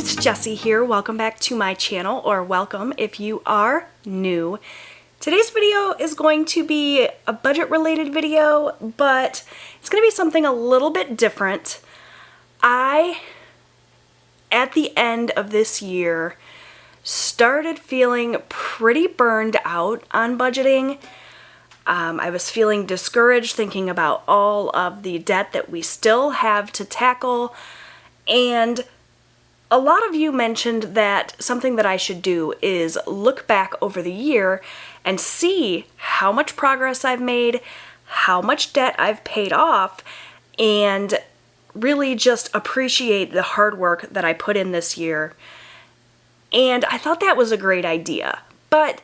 it's Jessie here. Welcome back to my channel, or welcome if you are new. Today's video is going to be a budget related video, but it's going to be something a little bit different. At the end of this year, started feeling pretty burned out on budgeting. I was feeling discouraged thinking about all of the debt that we still have to tackle, and a lot of you mentioned that something that I should do is look back over the year and see how much progress I've made, how much debt I've paid off, and really just appreciate the hard work that I put in this year. And I thought that was a great idea. But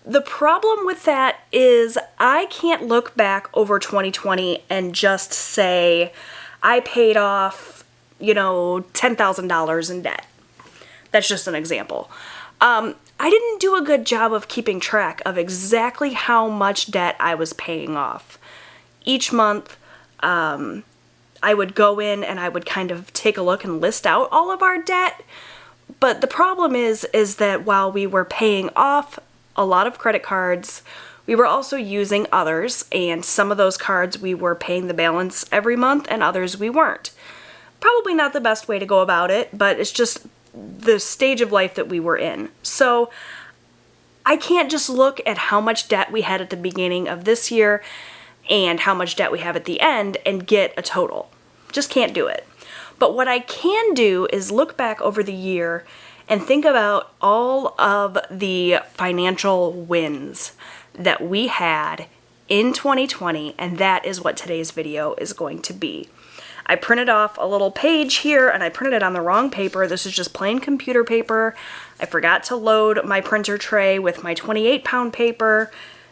the problem with that is I can't look back over 2020 and just say I paid off, $10,000 in debt. That's just an example. I didn't do a good job of keeping track of exactly how much debt I was paying off. Each month, I would go in and I would kind of take a look and list out all of our debt. But the problem is that while we were paying off a lot of credit cards, we were also using others, and some of those cards we were paying the balance every month and others we weren't. Probably not the best way to go about it, but it's just the stage of life that we were in. So I can't just look at how much debt we had at the beginning of this year and how much debt we have at the end and get a total. Just can't do it. But what I can do is look back over the year and think about all of the financial wins that we had in 2020, and that is what today's video is going to be. I printed off a little page here, and I printed it on the wrong paper. This is just plain computer paper. I forgot to load my printer tray with my 28-pound paper.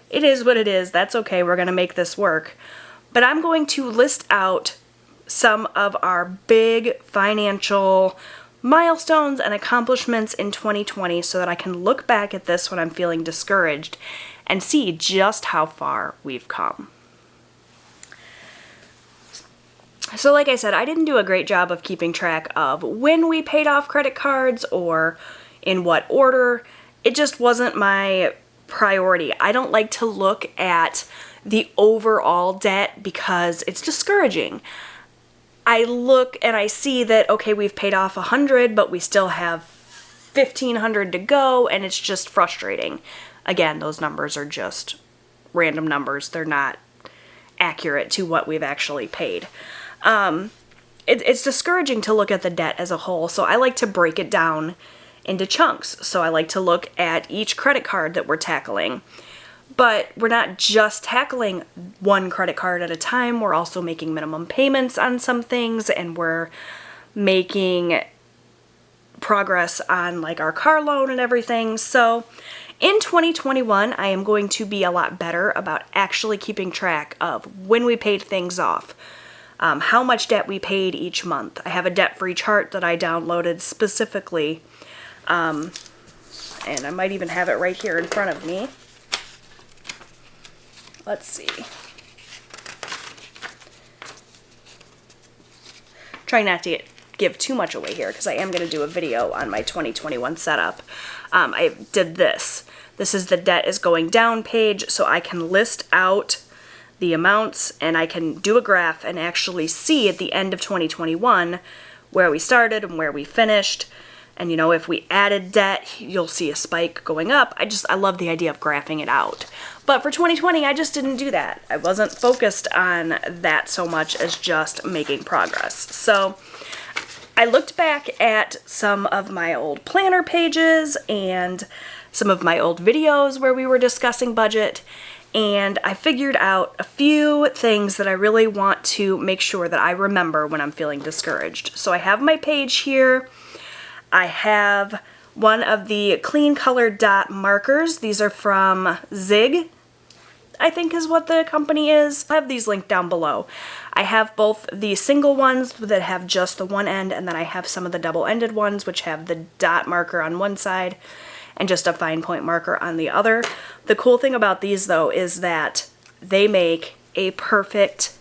It is what it is. That's okay. We're going to make this work. But I'm going to list out some of our big financial milestones and accomplishments in 2020 so that I can look back at this when I'm feeling discouraged and see just how far we've come. So like I said, I didn't do a great job of keeping track of when we paid off credit cards or in what order. It just wasn't my priority. I don't like to look at the overall debt because it's discouraging. I look and I see that, okay, we've paid off 100, but we still have 1,500 to go, and it's just frustrating. Again, those numbers are just random numbers. They're not accurate to what we've actually paid. It's discouraging to look at the debt as a whole, so I like to break it down into chunks. So I like to look at each credit card that we're tackling. But we're not just tackling one credit card at a time. We're also making minimum payments on some things, and we're making progress on like our car loan and everything. So in 2021, I am going to be a lot better about actually keeping track of when we paid things off. How much debt we paid each month. I have a debt-free chart that I downloaded specifically, and I might even have it right here in front of me. Let's see. Trying not to give too much away here because I am going to do a video on my 2021 setup. I did this. This is the debt is going down page, so I can list out the amounts, and I can do a graph and actually see at the end of 2021 where we started and where we finished. And if we added debt, you'll see a spike going up. I love the idea of graphing it out. But for 2020, I just didn't do that. I wasn't focused on that so much as just making progress. So I looked back at some of my old planner pages and some of my old videos where we were discussing budget, and I figured out a few things that I really want to make sure that I remember when I'm feeling discouraged. So I have my page here. I have one of the Cleancolor dot markers. These are from Zig, I think is what the company is. I have these linked down below. I have both the single ones that have just the one end, and then I have some of the double-ended ones which have the dot marker on one side and just a fine point marker on the other. The cool thing about these though is that they make a perfect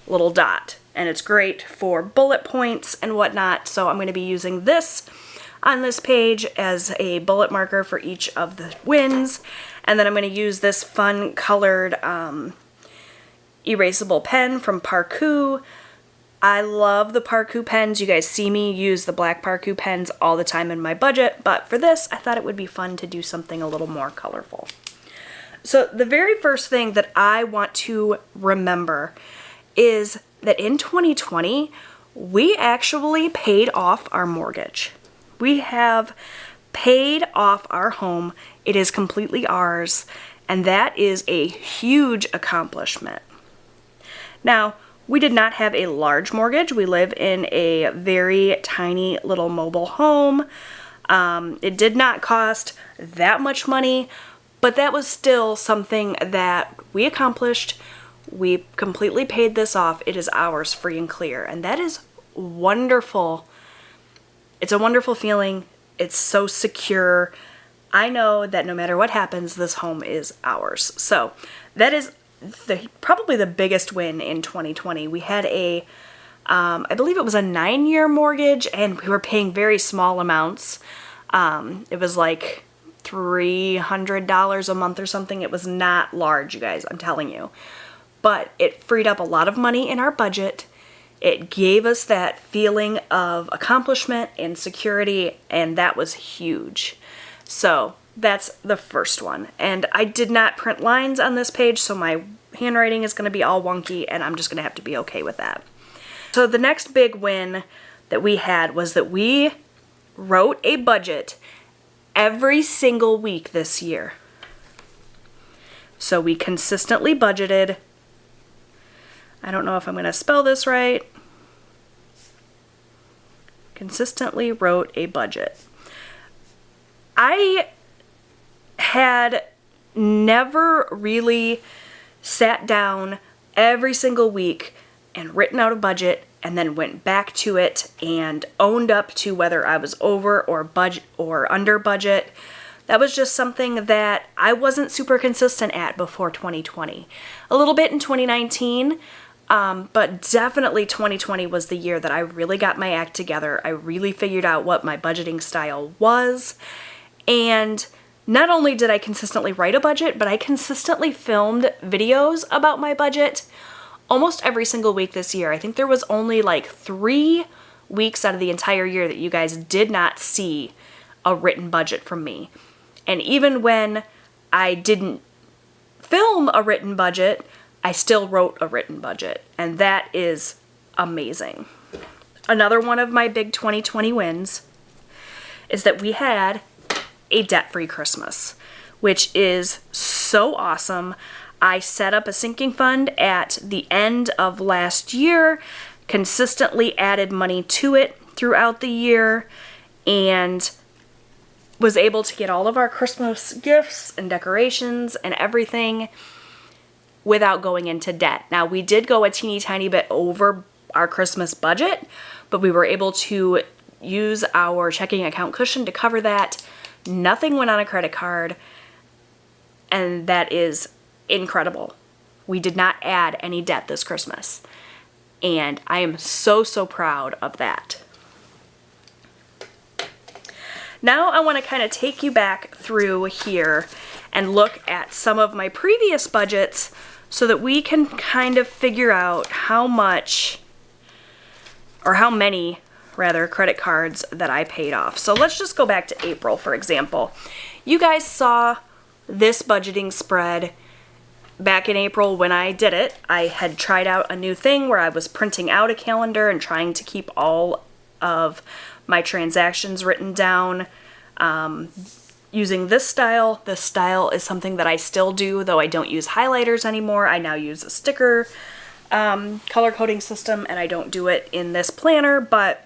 little dot. and it's great for bullet points and whatnot. So I'm going to be using this on this page as a bullet marker for each of the wins. And then I'm going to use this fun colored erasable pen from Parkoo. I love the Parkoo pens. You guys see me use the black Parkoo pens all the time in my budget, but for this, I thought it would be fun to do something a little more colorful. So the very first thing that I want to remember is that in 2020, we actually paid off our mortgage. We have paid off our home. It is completely ours, and that is a huge accomplishment. Now, we did not have a large mortgage. We live in a very tiny little mobile home. It did not cost that much money, but that was still something that we accomplished. We completely paid this off. It is ours, free and clear, and that is wonderful. It's a wonderful feeling. It's so secure. I know that no matter what happens, this home is ours. So that is probably the biggest win in 2020. We had I believe it was a 9-year mortgage, and we were paying very small amounts. It was like $300 a month or something. It was not large, you guys, I'm telling you. But it freed up a lot of money in our budget. It gave us that feeling of accomplishment and security, and that was huge. So that's the first one. And I did not print lines on this page, so my handwriting is going to be all wonky, and I'm just going to have to be okay with that. So the next big win that we had was that we wrote a budget every single week this year. So we consistently budgeted. I don't know if I'm going to spell this right. Consistently wrote a budget. I had never really sat down every single week and written out a budget and then went back to it and owned up to whether I was over or budget or under budget. That was just something that I wasn't super consistent at before 2020. A little bit in 2019, but definitely 2020 was the year that I really got my act together. I really figured out what my budgeting style was. And not only did I consistently write a budget, but I consistently filmed videos about my budget almost every single week this year. I think there was only like 3 weeks out of the entire year that you guys did not see a written budget from me. And even when I didn't film a written budget, I still wrote a written budget, and that is amazing. Another one of my big 2020 wins is that we had a debt-free Christmas, which is so awesome. I set up a sinking fund at the end of last year, consistently added money to it throughout the year, and was able to get all of our Christmas gifts and decorations and everything without going into debt. Now, we did go a teeny tiny bit over our Christmas budget, but we were able to use our checking account cushion to cover that. Nothing went on a credit card, and that is incredible. We did not add any debt this Christmas, and I am so, so proud of that. Now I want to kind of take you back through here and look at some of my previous budgets so that we can kind of figure out how much, or how many rather, credit cards that I paid off. So let's just go back to April, for example. You guys saw this budgeting spread back in April when I did it. I had tried out a new thing where I was printing out a calendar and trying to keep all of my transactions written down using this style. This style is something that I still do, though I don't use highlighters anymore. I now use a sticker color coding system, and I don't do it in this planner, but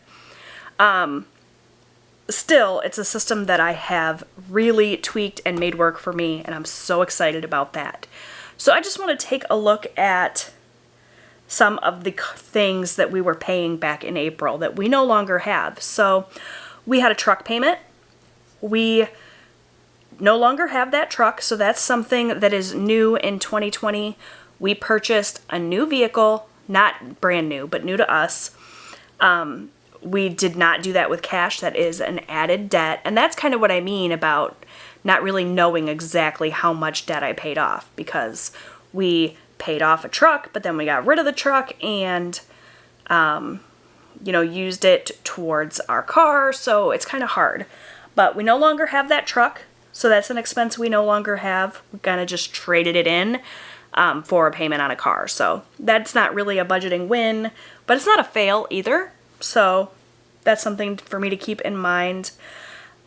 still, it's a system that I have really tweaked and made work for me, and I'm so excited about that. So I just want to take a look at some of the things that we were paying back in April that we no longer have. So we had a truck payment. We no longer have that truck, so that's something that is new in 2020. We purchased a new vehicle not brand new, but new to us. We did not do that with cash. That is an added debt. And that's kind of what I mean about not really knowing exactly how much debt I paid off, because we paid off a truck, but then we got rid of the truck and, used it towards our car. So it's kind of hard. But we no longer have that truck. So that's an expense we no longer have. We kind of just traded it in for a payment on a car. So that's not really a budgeting win, but it's not a fail either. So that's something for me to keep in mind.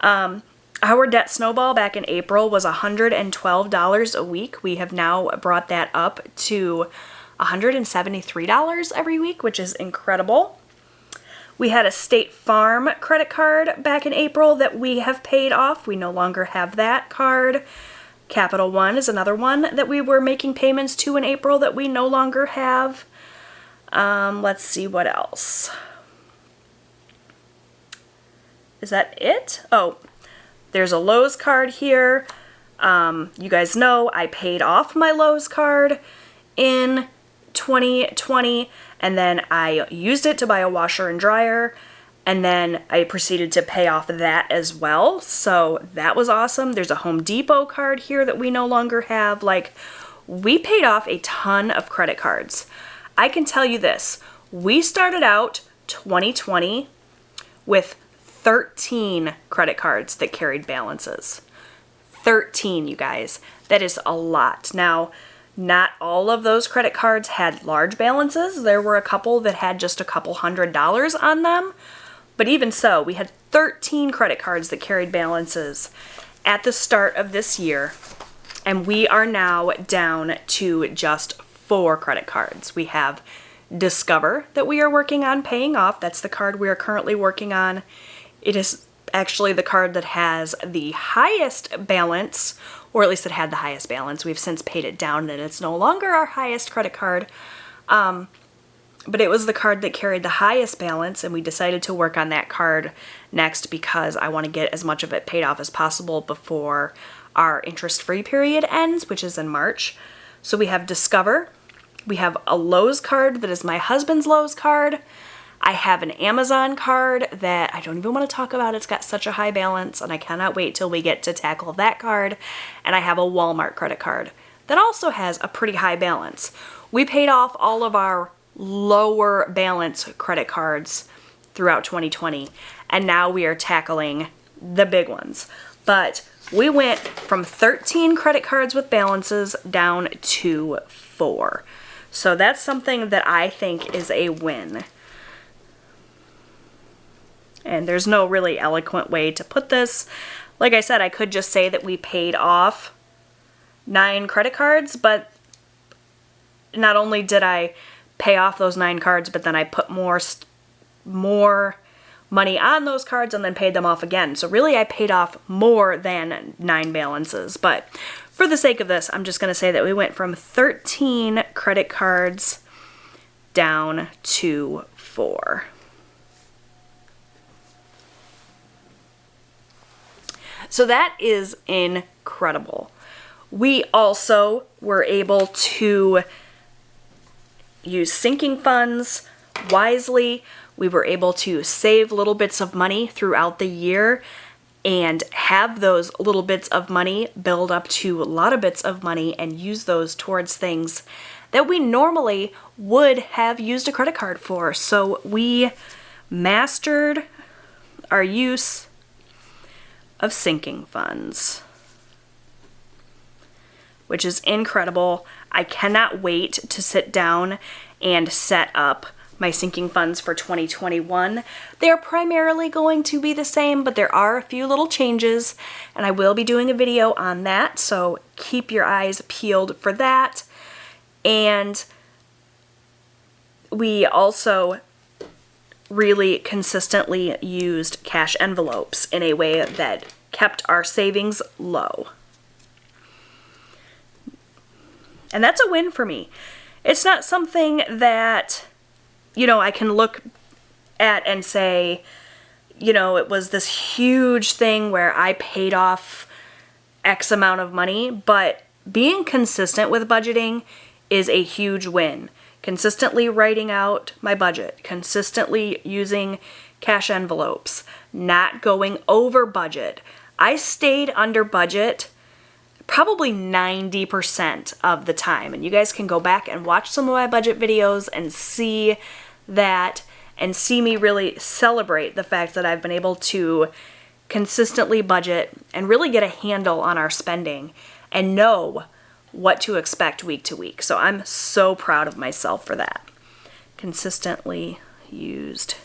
Our debt snowball back in April was $112 a week. We have now brought that up to $173 every week, which is incredible. We had a State Farm credit card back in April that we have paid off. We no longer have that card. Capital One is another one that we were making payments to in April that we no longer have. Let's see what else. Is that it? Oh, there's a Lowe's card here. You guys know I paid off my Lowe's card in 2020, and then I used it to buy a washer and dryer, and then I proceeded to pay off that as well. So that was awesome. There's a Home Depot card here that we no longer have. Like, we paid off a ton of credit cards. I can tell you this. We started out 2020 with 13 credit cards that carried balances. 13, you guys. That is a lot. Now, not all of those credit cards had large balances. There were a couple that had just a couple $100s on them. But even so, we had 13 credit cards that carried balances at the start of this year. And we are now down to just 4 credit cards. We have Discover that we are working on paying off. That's the card we are currently working on. It is actually the card that has the highest balance, or at least it had the highest balance. We've since paid it down and it's no longer our highest credit card. But it was the card that carried the highest balance, and we decided to work on that card next because I want to get as much of it paid off as possible before our interest-free period ends, which is in March. So we have Discover. We have a Lowe's card that is my husband's Lowe's card. I have an Amazon card that I don't even want to talk about. It's got such a high balance, and I cannot wait till we get to tackle that card. And I have a Walmart credit card that also has a pretty high balance. We paid off all of our lower balance credit cards throughout 2020, and now we are tackling the big ones. But we went from 13 credit cards with balances down to 4. So that's something that I think is a win. And there's no really eloquent way to put this. Like I said, I could just say that we paid off 9 credit cards, but not only did I pay off those 9 cards, but then I put more money on those cards and then paid them off again. So really I paid off more than 9 balances. But for the sake of this, I'm just going to say that we went from 13 credit cards down to 4. So that is incredible. We also were able to use sinking funds wisely. We were able to save little bits of money throughout the year and have those little bits of money build up to a lot of bits of money and use those towards things that we normally would have used a credit card for. So we mastered our use of sinking funds, which is incredible. I cannot wait to sit down and set up my sinking funds for 2021. They're primarily going to be the same, but there are a few little changes, and I will be doing a video on that, so keep your eyes peeled for that. And we also really consistently used cash envelopes in a way that kept our savings low. And that's a win for me. It's not something that, I can look at and say, it was this huge thing where I paid off X amount of money, but being consistent with budgeting is a huge win. consistently writing out my budget, consistently using cash envelopes, not going over budget. I stayed under budget probably 90% of the time. And you guys can go back and watch some of my budget videos and see that, and see me really celebrate the fact that I've been able to consistently budget and really get a handle on our spending and know what to expect week to week. So I'm so proud of myself for that. Consistently used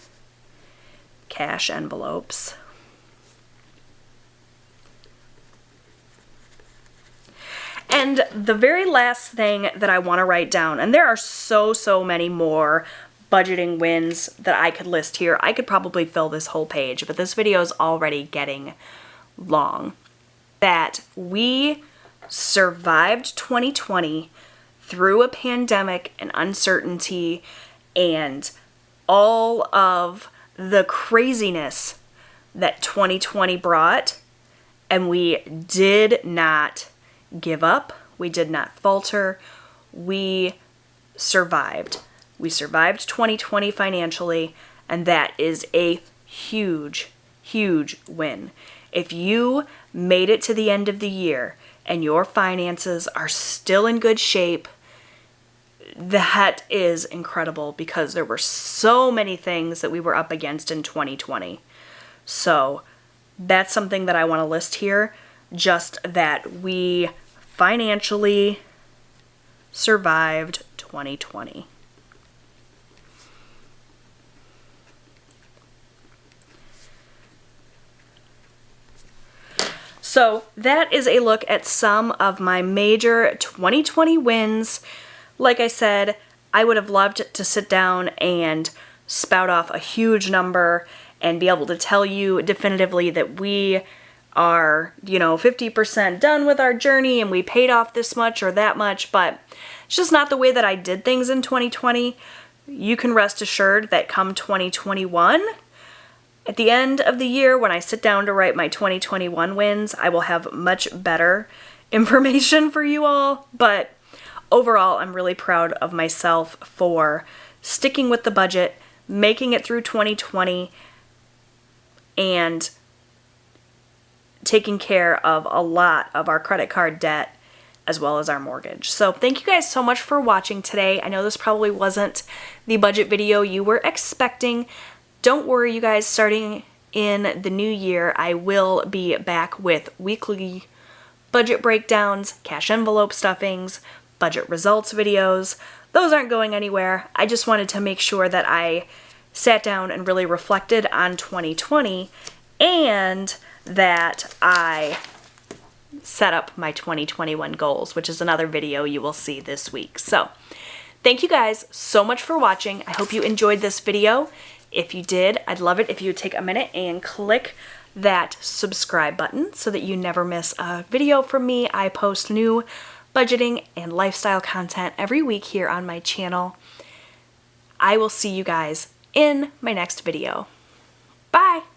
cash envelopes. And the very last thing that I want to write down, and there are so many more budgeting wins that I could list here. I could probably fill this whole page, but this video is already getting long. That we survived 2020 through a pandemic and uncertainty and all of the craziness that 2020 brought, and we did not give up. We did not falter. We survived. We survived 2020 financially, and that is a huge win. If you made it to the end of the year and your finances are still in good shape, that is incredible, because there were so many things that we were up against in 2020. So that's something that I want to list here, just that we financially survived 2020. So that is a look at some of my major 2020 wins. Like I said, I would have loved to sit down and spout off a huge number and be able to tell you definitively that we are, 50% done with our journey and we paid off this much or that much, but it's just not the way that I did things in 2020. You can rest assured that come 2021, at the end of the year, when I sit down to write my 2021 wins, I will have much better information for you all. But overall, I'm really proud of myself for sticking with the budget, making it through 2020, and taking care of a lot of our credit card debt as well as our mortgage. So thank you guys so much for watching today. I know this probably wasn't the budget video you were expecting. Don't worry, you guys, starting in the new year, I will be back with weekly budget breakdowns, cash envelope stuffings, budget results videos. Those aren't going anywhere. I just wanted to make sure that I sat down and really reflected on 2020 and that I set up my 2021 goals, which is another video you will see this week. So thank you guys so much for watching. I hope you enjoyed this video. If you did, I'd love it if you would take a minute and click that subscribe button so that you never miss a video from me. I post new budgeting and lifestyle content every week here on my channel. I will see you guys in my next video. Bye!